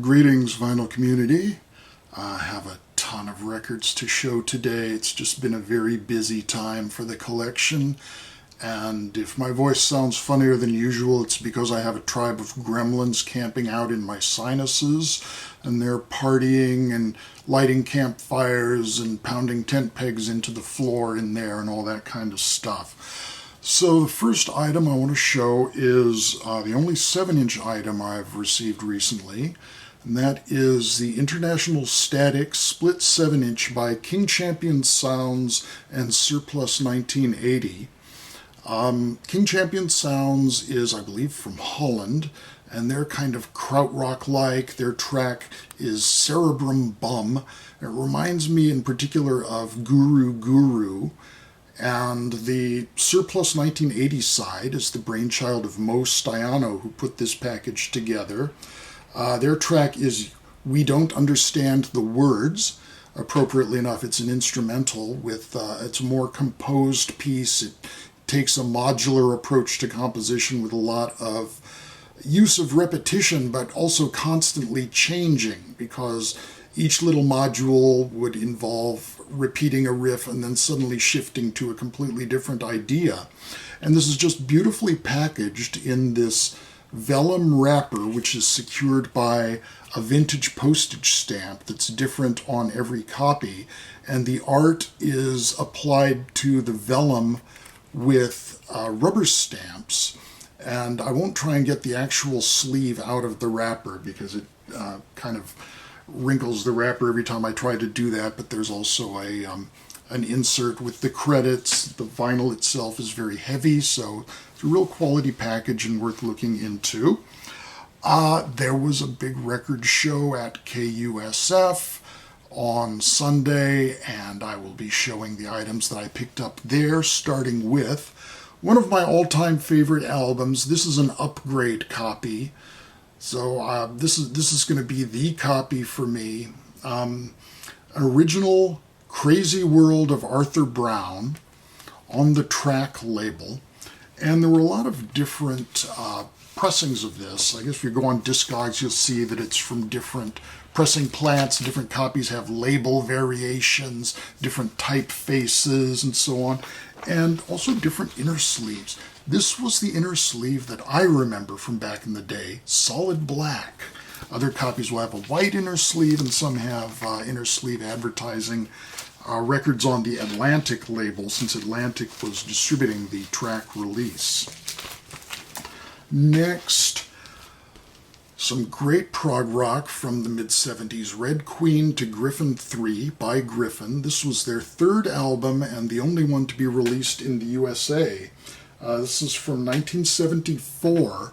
Greetings, vinyl community. I have a ton of records to show today. It's just been a very busy time for the collection, and if my voice sounds funnier than usual, it's because I have a tribe of gremlins camping out in my sinuses, and they're partying and lighting campfires and pounding tent pegs into the floor in there and all that kind of stuff. So the first item I want to show is the only 7-inch item I've received recently, and that is the International Static Split 7-inch by King Champion Sounds and Surplus 1980. King Champion Sounds is, I believe, from Holland, and they're kind of krautrock-like. Their track is Cerebrum Bum. It reminds me in particular of Guru Guru. And the Surplus 1980 side is the brainchild of Mo Stiano, who put this package together. Their track is We Don't Understand the Words. Appropriately enough, it's an instrumental with it's a more composed piece. It takes a modular approach to composition with a lot of use of repetition, but also constantly changing, because each little module would involve repeating a riff and then suddenly shifting to a completely different idea. And this is just beautifully packaged in this vellum wrapper, which is secured by a vintage postage stamp that's different on every copy. And the art is applied to the vellum with rubber stamps. And I won't try and get the actual sleeve out of the wrapper because it kind of wrinkles the wrapper every time I try to do that, but there's also an insert with the credits. The vinyl itself is very heavy, so it's a real quality package and worth looking into. There was a big record show at KUSF on Sunday, and I will be showing the items that I picked up there, starting with one of my all-time favorite albums. This is an upgrade copy. So this is going to be the copy for me. An original Crazy World of Arthur Brown on the track label. And there were a lot of different pressings of this. I guess if you go on Discogs, you'll see that it's from different pressing plants. Different copies have label variations, different typefaces, and so on. And also different inner sleeves. This was the inner sleeve that I remember from back in the day, solid black. Other copies will have a white inner sleeve, and some have inner sleeve advertising. Records on the Atlantic label, since Atlantic was distributing the track release. Next, some great prog rock from the mid-70s, Red Queen to Gryphon 3 by Gryphon. This was their third album and the only one to be released in the USA. This is from 1974,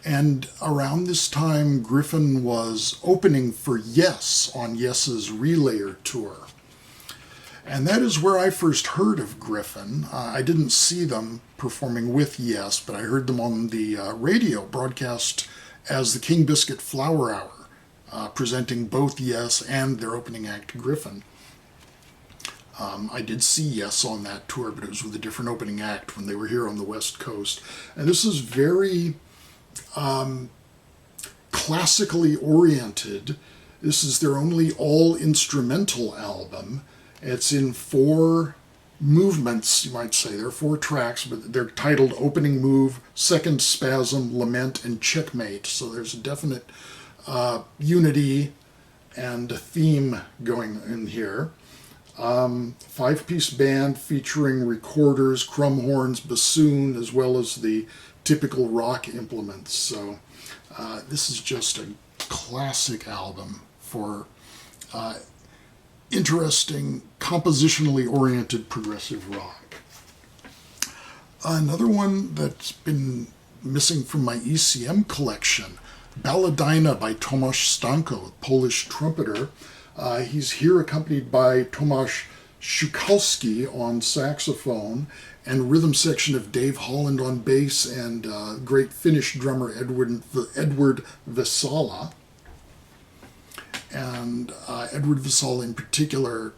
and around this time, Gryphon was opening for Yes on Yes's Relayer tour. And that is where I first heard of Gryphon. I didn't see them performing with Yes, but I heard them on the radio broadcast as the King Biscuit Flower Hour, presenting both Yes and their opening act, Gryphon. I did see Yes on that tour, but it was with a different opening act when they were here on the West Coast. And this is very classically oriented. This is their only all-instrumental album. It's in 4 movements, you might say. There are 4 tracks, but they're titled Opening Move, Second Spasm, Lament, and Checkmate. So there's a definite unity and a theme going in here. 5-piece band featuring recorders, crumb horns, bassoon, as well as the typical rock implements. So this is just a classic album for interesting, compositionally oriented progressive rock. Another one that's been missing from my ECM collection, Balladina by Tomasz Stanko, a Polish trumpeter. He's here accompanied by Tomasz Szukalski on saxophone and rhythm section of Dave Holland on bass and great Finnish drummer Edward Vesala. And Edward Vesala in particular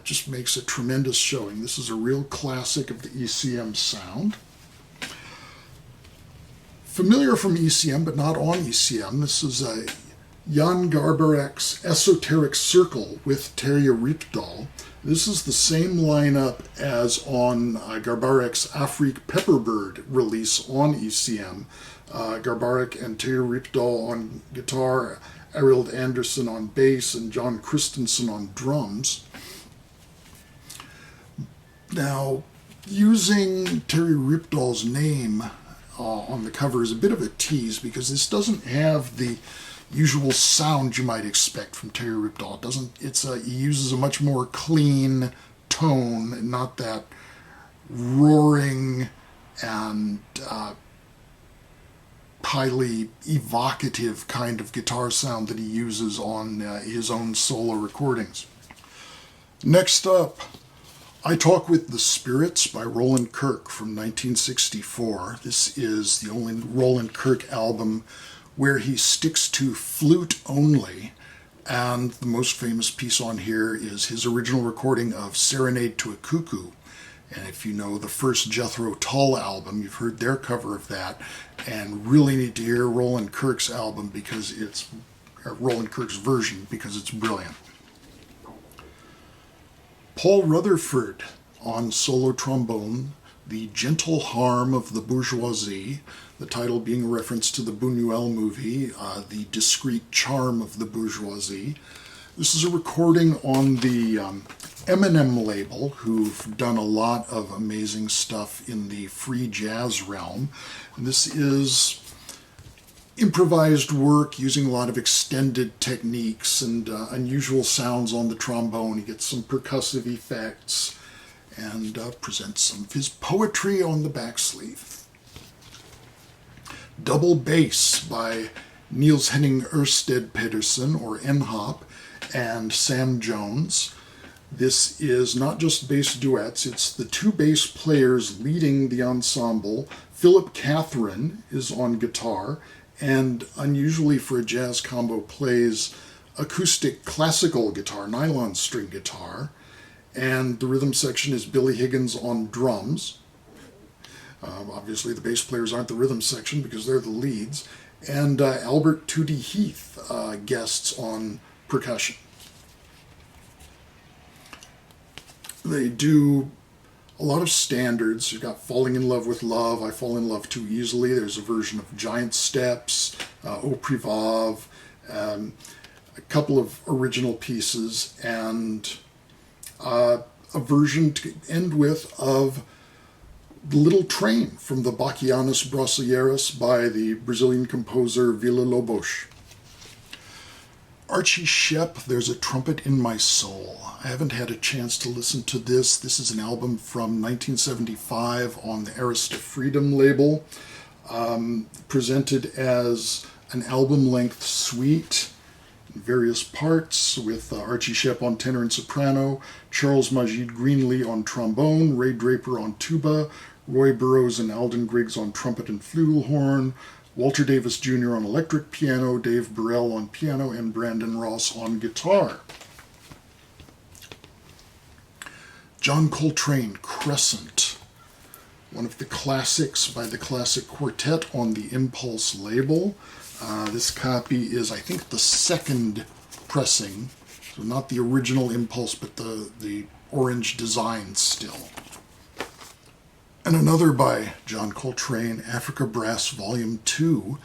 just makes a tremendous showing. This is a real classic of the ECM sound. Familiar from ECM, but not on ECM. This is a Jan Garbarek's Esoteric Circle with Terje Rypdal. This is the same lineup as on Garbarek's Afrique Pepperbird release on ECM. Garbarek and Terje Rypdal on guitar, Arild Andersen on bass, and John Christensen on drums. Now, using Terje Rypdal's name on the cover is a bit of a tease because this doesn't have the usual sound you might expect from Terje Rypdal. He uses a much more clean tone, not that roaring and highly evocative kind of guitar sound that he uses on his own solo recordings. Next up, I Talk with the Spirits by Roland Kirk from 1964. This is the only Roland Kirk album where he sticks to flute only, and the most famous piece on here is his original recording of Serenade to a Cuckoo. And if you know the first Jethro Tull album, you've heard their cover of that, and really need to hear Roland Kirk's album because it's Roland Kirk's version because it's brilliant. Paul Rutherford on solo trombone, The Gentle Harm of the Bourgeoisie, the title being a reference to the Buñuel movie, The Discreet Charm of the Bourgeoisie. This is a recording on the Eminem label, who've done a lot of amazing stuff in the free jazz realm. And this is improvised work using a lot of extended techniques and unusual sounds on the trombone. He gets some percussive effects and presents some of his poetry on the back sleeve. Double Bass by Niels Henning Ørsted Pedersen, or NHOP, and Sam Jones. This is not just bass duets, it's the two bass players leading the ensemble. Philip Catherine is on guitar, and unusually for a jazz combo plays acoustic classical guitar, nylon string guitar, and the rhythm section is Billy Higgins on drums. Obviously the bass players aren't the rhythm section because they're the leads, and Albert Tootie Heath guests on percussion. They do a lot of standards. You've got Falling in Love with Love, I Fall in Love Too Easily. There's a version of Giant Steps, Au Privav, a couple of original pieces, and a version to end with of The Little Train from the Bachianas Brasileiras by the Brazilian composer Villa-Lobos. Archie Shepp, There's a Trumpet in My Soul. I haven't had a chance to listen to this. This is an album from 1975 on the Arista Freedom label, presented as an album-length suite in various parts with Archie Shepp on tenor and soprano, Charles Majid Greenlee on trombone, Ray Draper on tuba, Roy Burrows and Alden Griggs on trumpet and flugelhorn, Walter Davis Jr. on electric piano, Dave Burrell on piano, and Brandon Ross on guitar. John Coltrane, Crescent, one of the classics by the Classic Quartet on the Impulse label. This copy is, I think, the second pressing, so not the original Impulse, but the orange design still. And another by John Coltrane, Africa Brass Volume 2,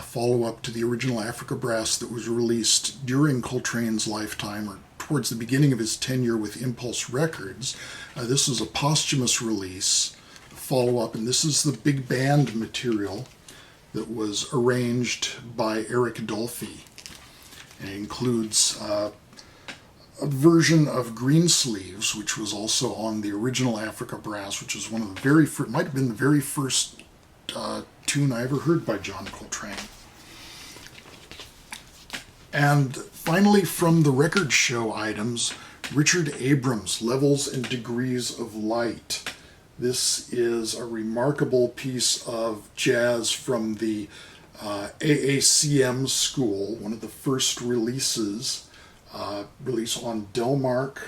follow-up to the original Africa Brass that was released during Coltrane's lifetime, or towards the beginning of his tenure with Impulse Records. This is a posthumous release, follow-up, and this is the big band material that was arranged by Eric Dolphy. And it includes a version of Greensleeves, which was also on the original Africa Brass, which was one of the very first, might have been the very first tune I ever heard by John Coltrane. And finally, from the record show items, Richard Abrams, Levels and Degrees of Light. This is a remarkable piece of jazz from the AACM school, one of the first releases, release on Delmark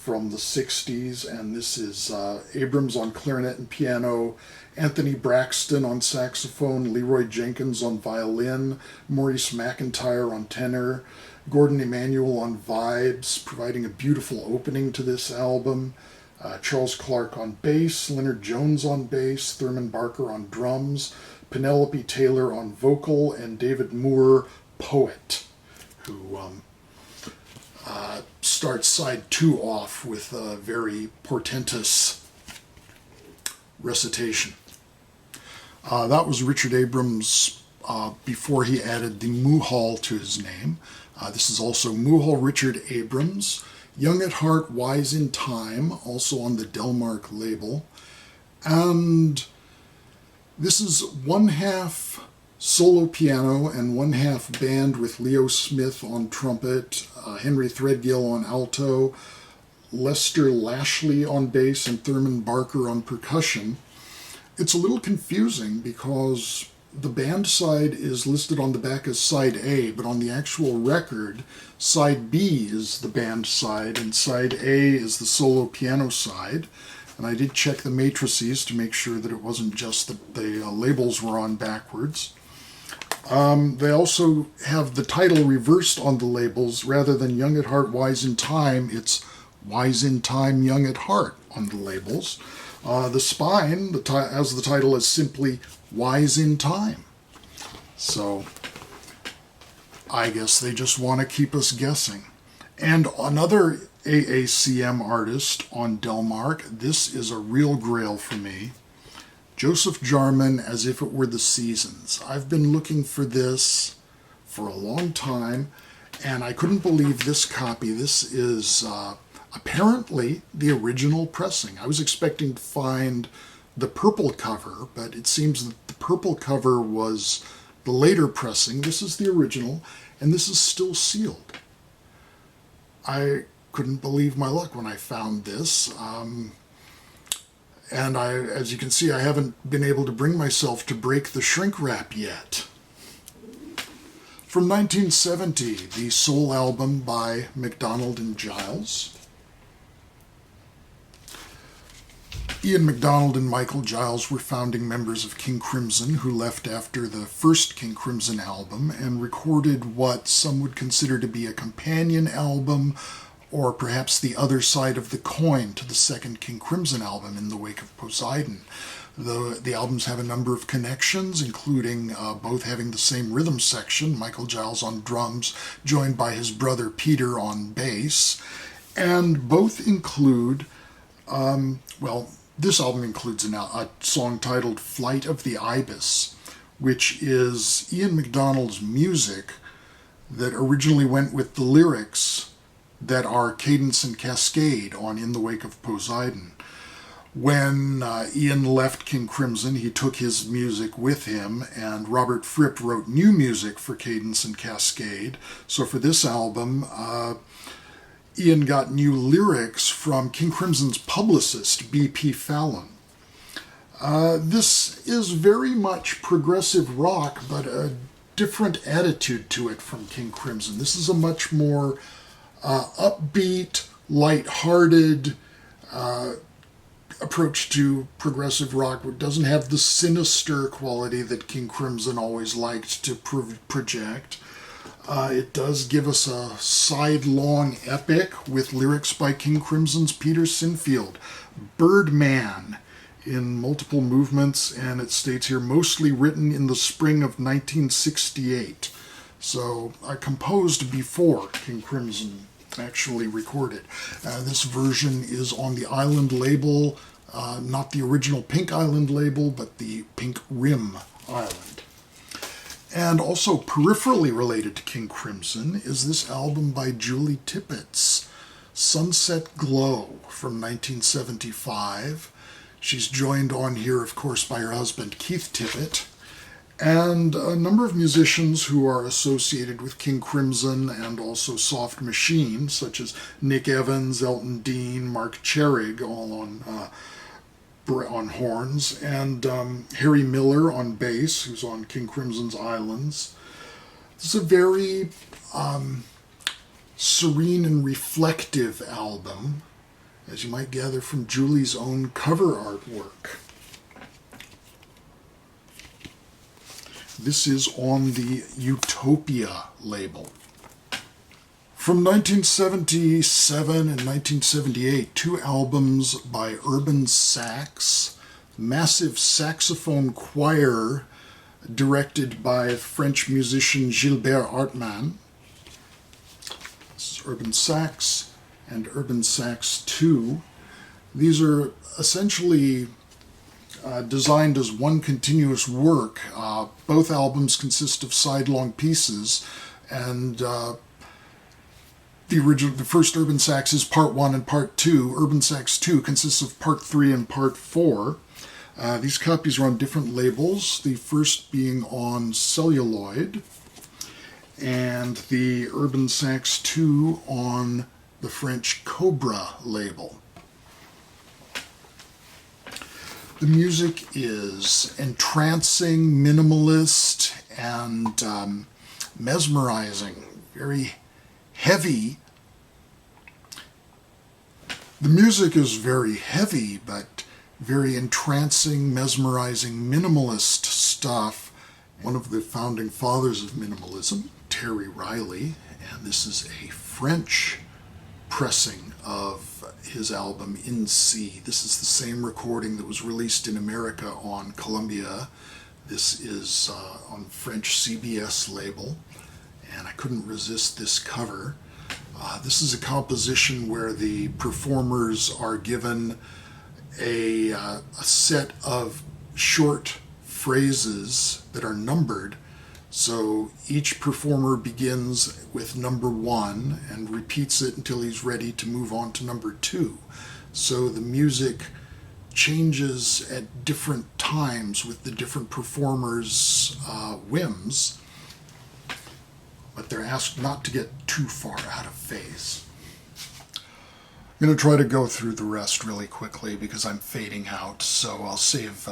from the 60s, and this is Abrams on clarinet and piano, Anthony Braxton on saxophone, Leroy Jenkins on violin, Maurice McIntyre on tenor, Gordon Emanuel on vibes, providing a beautiful opening to this album, Charles Clark on bass, Leonard Jones on bass, Thurman Barker on drums, Penelope Taylor on vocal, and David Moore, poet, who starts side 2 off with a very portentous recitation. That was Richard Abrams before he added the Muhal to his name. This is also Muhal Richard Abrams, Young at Heart, Wise in Time, also on the Delmark label. And this is 1/2 solo piano and 1/2 band with Leo Smith on trumpet, Henry Threadgill on alto, Lester Lashley on bass, and Thurman Barker on percussion. It's a little confusing because the band side is listed on the back as side A, but on the actual record, side B is the band side and side A is the solo piano side. And I did check the matrices to make sure that it wasn't just that the labels were on backwards. They also have the title reversed on the labels. Rather than Young at Heart, Wise in Time, it's Wise in Time, Young at Heart on the labels. The spine, as the title is simply Wise in Time. So I guess they just want to keep us guessing. And another AACM artist on Delmark, this is a real grail for me. Joseph Jarman, As If It Were the Seasons. I've been looking for this for a long time, and I couldn't believe this copy. This is apparently the original pressing. I was expecting to find the purple cover, but it seems that the purple cover was the later pressing. This is the original, and this is still sealed. I couldn't believe my luck when I found this. And as you can see, I haven't been able to bring myself to break the shrink wrap yet. From 1970, the Soul album by MacDonald and Giles. Ian MacDonald and Michael Giles were founding members of King Crimson, who left after the first King Crimson album and recorded what some would consider to be a companion album, or perhaps the other side of the coin to the second King Crimson album, In the Wake of Poseidon. The albums have a number of connections, including both having the same rhythm section, Michael Giles on drums, joined by his brother Peter on bass, and both include, this album includes a song titled Flight of the Ibis, which is Ian MacDonald's music that originally went with the lyrics that are Cadence and Cascade on In the Wake of Poseidon. When Ian left King Crimson, he took his music with him, and Robert Fripp wrote new music for Cadence and Cascade. So for this album, Ian got new lyrics from King Crimson's publicist, B.P. Fallon. This is very much progressive rock, but a different attitude to it from King Crimson. This is a much more upbeat, light-hearted approach to progressive rock. It doesn't have the sinister quality that King Crimson always liked to project. It does give us a side-long epic with lyrics by King Crimson's Peter Sinfield, Birdman, in multiple movements, and it states here, mostly written in the spring of 1968. So composed before King Crimson actually recorded. This version is on the Island label, not the original Pink Island label, but the Pink Rim Island. And also peripherally related to King Crimson is this album by Julie Tippett, Sunset Glow from 1975. She's joined on here, of course, by her husband Keith Tippett, and a number of musicians who are associated with King Crimson and also Soft Machine, such as Nick Evans, Elton Dean, Mark Cherig, all on horns, and Harry Miller on bass, who's on King Crimson's Islands. This is a very serene and reflective album. as you might gather from Julie's own cover artwork. This is on the Utopia label. From 1977 and 1978, 2 albums by Urban Sax, massive saxophone choir directed by French musician Gilbert Hartmann. This is Urban Sax and Urban Sax 2. These are essentially designed as one continuous work. Both albums consist of side-long pieces, and the first Urban Sax is Part 1 and Part 2. Urban Sax 2 consists of Part 3 and Part 4. These copies are on different labels, the first being on celluloid, and the Urban Sax 2 on the French Cobra label. The music is entrancing, minimalist, and mesmerizing, very heavy. The music is very heavy, but very entrancing, mesmerizing, minimalist stuff. One of the founding fathers of minimalism, Terry Riley, and this is a French pressing of his album In C. This is the same recording that was released in America on Columbia. This is on French CBS label, and I couldn't resist this cover. This is a composition where the performers are given a set of short phrases that are numbered. So each performer begins with number 1 and repeats it until he's ready to move on to number 2. So the music changes at different times with the different performers' whims, but they're asked not to get too far out of phase. I'm going to try to go through the rest really quickly because I'm fading out, so I'll save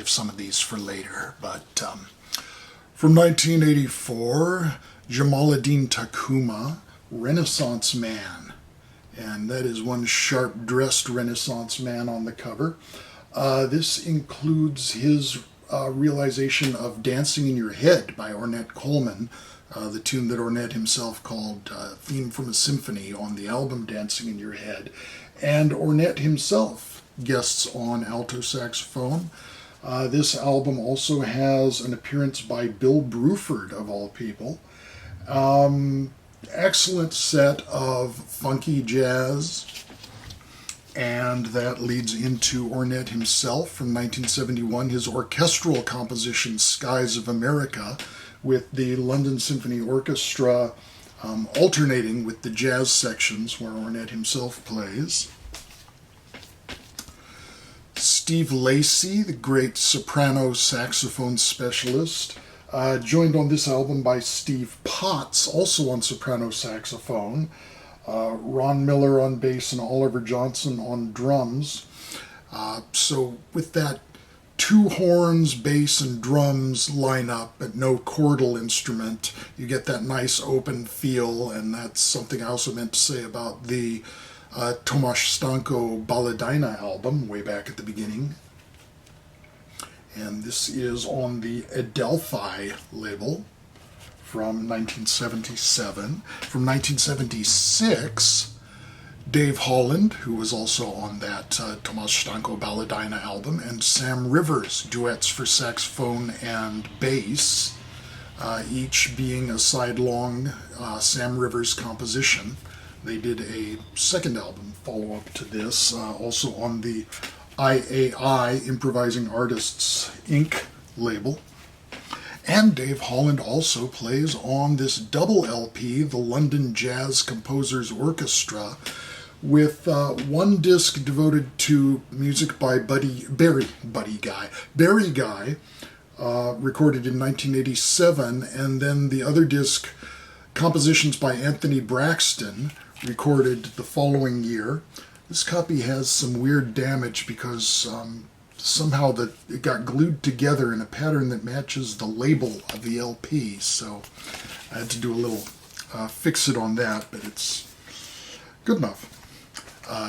some of these for later. But from 1984, Jamaaladeen Tacuma, Renaissance Man, and that is one sharp-dressed Renaissance man on the cover. This includes his realization of Dancing in Your Head by Ornette Coleman, the tune that Ornette himself called Theme from a Symphony on the album Dancing in Your Head. And Ornette himself guests on alto saxophone. This album also has an appearance by Bill Bruford, of all people. Excellent set of funky jazz, and that leads into Ornette himself from 1971, his orchestral composition Skies of America, with the London Symphony Orchestra alternating with the jazz sections where Ornette himself plays. Steve Lacy, the great soprano saxophone specialist, joined on this album by Steve Potts, also on soprano saxophone, Ron Miller on bass, and Oliver Johnson on drums. So with that 2 horns, bass, and drums line up, but no chordal instrument, you get that nice open feel, and that's something I also meant to say about the Tomasz Stanko Baladina album way back at the beginning. And this is on the Adelphi label from 1977. From 1976, Dave Holland, who was also on that Tomasz Stanko Baladina album, and Sam Rivers, duets for saxophone and bass, each being a sidelong Sam Rivers composition. They did a second album follow-up to this, also on the IAI, Improvising Artists, Inc. label. And Dave Holland also plays on this double LP, the London Jazz Composers Orchestra, with one disc devoted to music by Barry Guy, recorded in 1987, and then the other disc, compositions by Anthony Braxton, recorded the following year. This copy has some weird damage because somehow it got glued together in a pattern that matches the label of the LP, so I had to do a little fix-it on that, but it's good enough.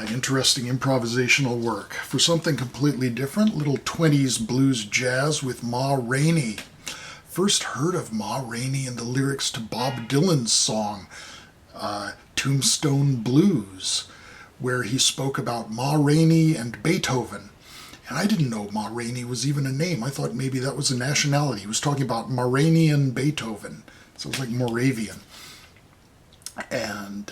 Interesting improvisational work. For something completely different, little 20s blues jazz with Ma Rainey. First heard of Ma Rainey in the lyrics to Bob Dylan's song, Tombstone Blues, where he spoke about Ma Rainey and Beethoven. And I didn't know Ma Rainey was even a name. I thought maybe that was a nationality. He was talking about Moranian Beethoven. So it was like Moravian. And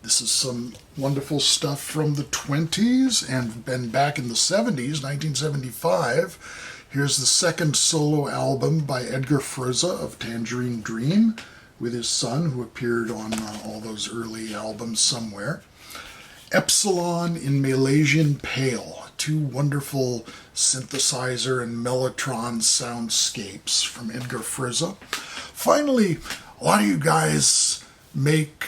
this is some wonderful stuff from the 20s and been back in the 70s, 1975. Here's the second solo album by Edgar Froese of Tangerine Dream with his son, who appeared on all those early albums somewhere. Epsilon in Malaysian Pale, two wonderful synthesizer and mellotron soundscapes from Edgar Froese. Finally, a lot of you guys make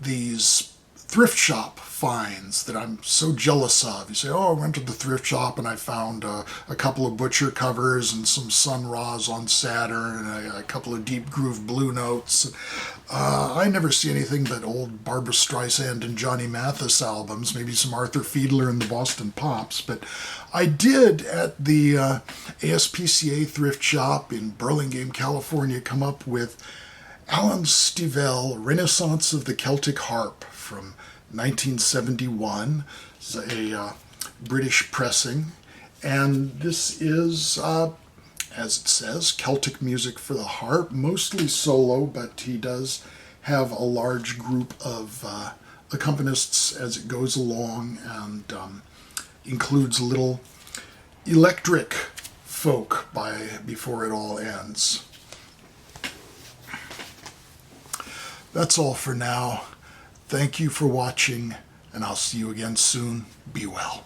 these thrift shop finds that I'm so jealous of. You say, oh, I went to the thrift shop and I found a couple of Butcher covers and some Sun Ra's on Saturn and a couple of Deep Groove Blue Notes. I never see anything but old Barbra Streisand and Johnny Mathis albums, maybe some Arthur Fiedler and the Boston Pops, but I did at the ASPCA thrift shop in Burlingame, California, come up with Alan Stivell, Renaissance of the Celtic Harp from 1971. It's a British pressing, and this is, as it says, Celtic music for the harp, mostly solo, but he does have a large group of accompanists as it goes along, and includes a little electric folk before it all ends. That's all for now. Thank you for watching, and I'll see you again soon. Be well.